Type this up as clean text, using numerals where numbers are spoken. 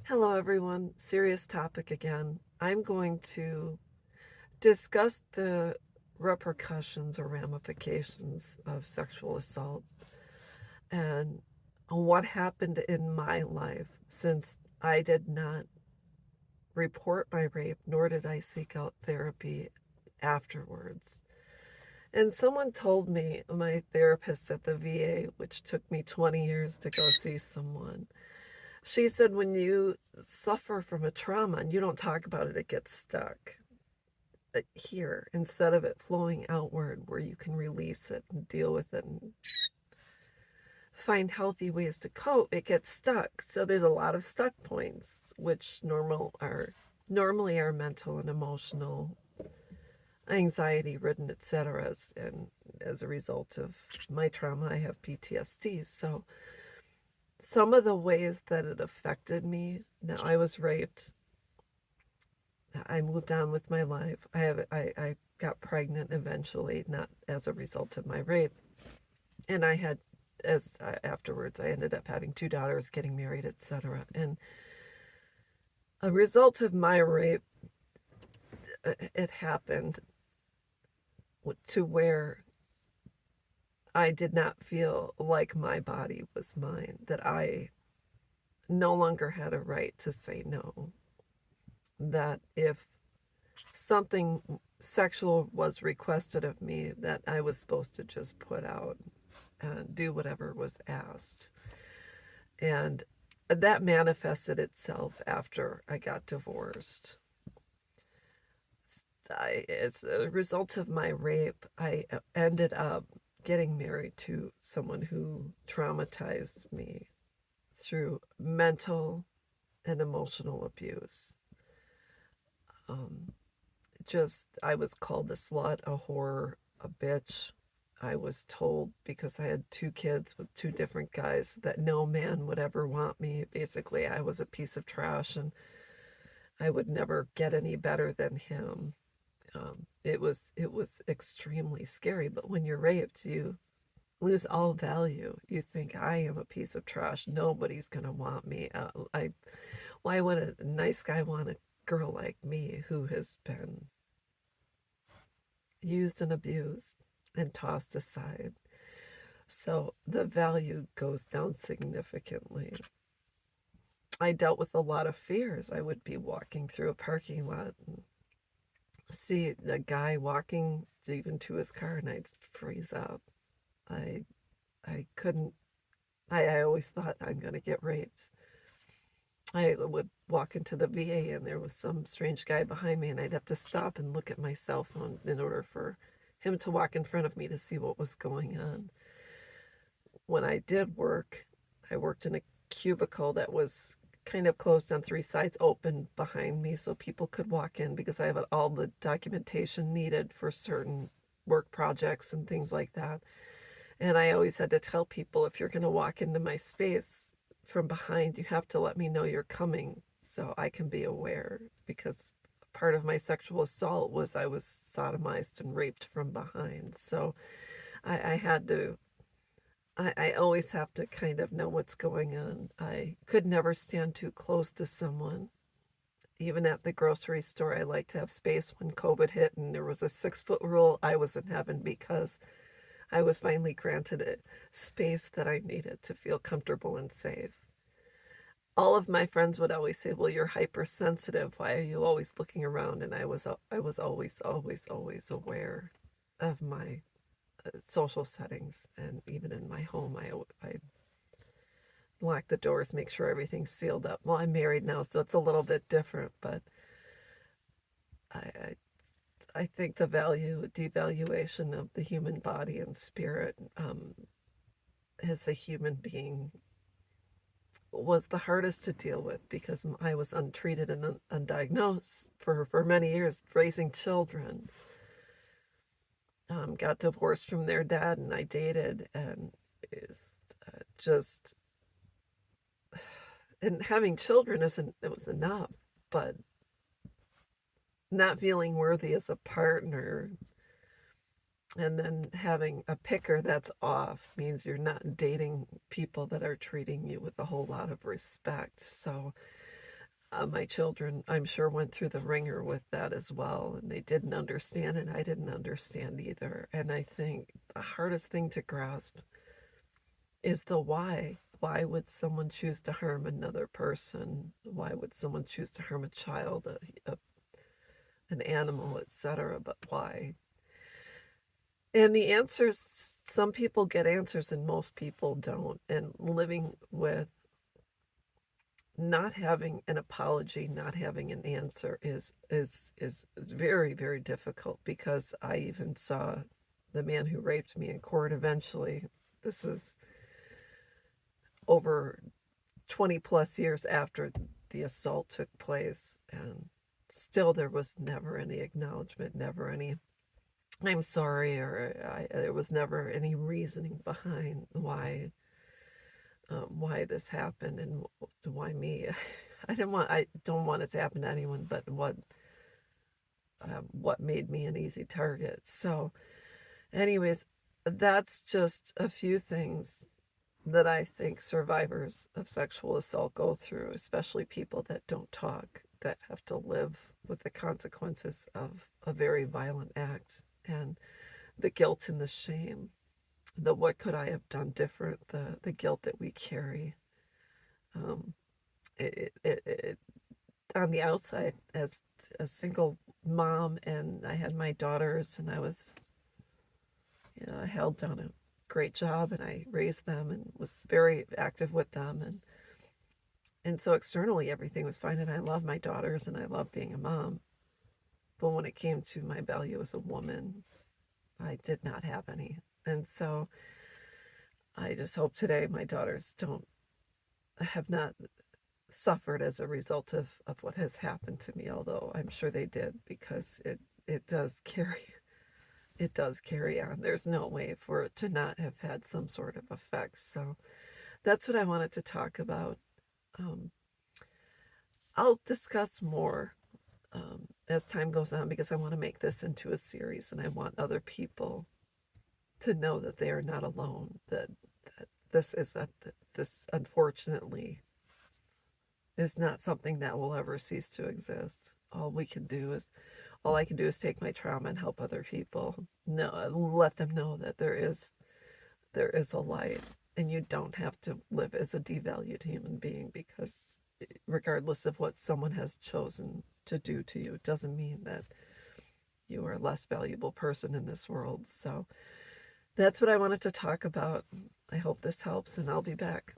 Hello, everyone. Serious topic again. I'm going to discuss the repercussions or ramifications of sexual assault and what happened in my life since I did not report my rape, nor did I seek out therapy afterwards. And someone told me, my therapist at the VA, which took me 20 years to go see someone, she said, when you suffer from a trauma and you don't talk about it, it gets stuck here instead of it flowing outward where you can release it and deal with it and find healthy ways to cope. It gets stuck. So there's a lot of stuck points, which normally are mental and emotional, anxiety ridden, etc. And as a result of my trauma, I have PTSD. So some of the ways that it affected me, now I was raped. I moved on with my life. I got pregnant eventually, not as a result of my rape. And I had, afterwards, I ended up having two daughters, getting married, etc. And a result of my rape, it happened to where I did not feel like my body was mine, that I no longer had a right to say no, that if something sexual was requested of me, that I was supposed to just put out and do whatever was asked. And that manifested itself after I got divorced. As a result of my rape, I ended up getting married to someone who traumatized me through mental and emotional abuse. Um, I was called a slut, a whore, a bitch. I was told, because I had two kids with two different guys, that no man would ever want me. Basically, I was a piece of trash and I would never get any better than him. It was extremely scary. But when you're raped, you lose all value. You think, I am a piece of trash. Nobody's gonna want me. Why would a nice guy want a girl like me who has been used and abused and tossed aside? So the value goes down significantly. I dealt with a lot of fears. I would be walking through a parking lot and see a guy walking even to his car, and I'd freeze up. I I couldn't. I always thought, I'm going to get raped. I would walk into the VA and there was some strange guy behind me, and I'd have to stop and look at my cell phone in order for him to walk in front of me to see what was going on. When I did work, I worked in a cubicle that was kind of closed on three sides, open behind me so people could walk in, because I have all the documentation needed for certain work projects and things like that. And I always had to tell people, if you're going to walk into my space from behind, you have to let me know you're coming so I can be aware, because part of my sexual assault was I was sodomized and raped from behind. So I had to, I always have to kind of know what's going on. I could never stand too close to someone. Even at the grocery store, I like to have space. When COVID hit and there was a 6 foot rule, I was in heaven, because I was finally granted a space that I needed to feel comfortable and safe. All of my friends would always say, well, you're hypersensitive. Why are you always looking around? And I was always, always, always aware of my social settings. And even in my home, I lock the doors, make sure everything's sealed up. Well, I'm married now, so it's a little bit different, but I, I, I think the devaluation of the human body and spirit, as a human being, was the hardest to deal with, because I was untreated and undiagnosed for many years, raising children. Got divorced from their dad, and I dated, and is just, and having children isn't, it was enough, but not feeling worthy as a partner, and then having a picker that's off, means you're not dating people that are treating you with a whole lot of respect. So My children, I'm sure, went through the ringer with that as well, and they didn't understand, and I didn't understand either. And I think the hardest thing to grasp is the why. Why would someone choose to harm another person? Why would someone choose to harm a child, an animal, etc.? But why? And the answers, some people get answers and most people don't. And living with not having an apology, not having an answer is very, very difficult, because I even saw the man who raped me in court eventually. This was over 20 plus years after the assault took place, and still there was never any acknowledgement, never any I'm sorry, or there was never any reasoning behind why this happened and why me. I don't want it to happen to anyone, but what made me an easy target. So, anyways, that's just a few things that I think survivors of sexual assault go through, especially people that don't talk, that have to live with the consequences of a very violent act, and the guilt and the shame, the what could I have done different, the guilt that we carry. Um, it on the outside, as a single mom, and I had my daughters, and I was, I held down a great job, and I raised them and was very active with them, and so externally everything was fine, and I love my daughters and I love being a mom. But when it came to my value as a woman, I did not have any. And so I just hope today my daughters don't have not suffered as a result of what has happened to me, although I'm sure they did, because it does carry it does carry on. There's no way for it to not have had some sort of effect. So that's what I wanted to talk about. um, I'll discuss more as time goes on, because I want to make this into a series, and I want other people to know that they are not alone, that this is this unfortunately is not something that will ever cease to exist. All I can do is take my trauma and help other people. No, let them know that there is a light, and you don't have to live as a devalued human being, because regardless of what someone has chosen to do to you, it doesn't mean that you are a less valuable person in this world. So that's what I wanted to talk about. I hope this helps, and I'll be back.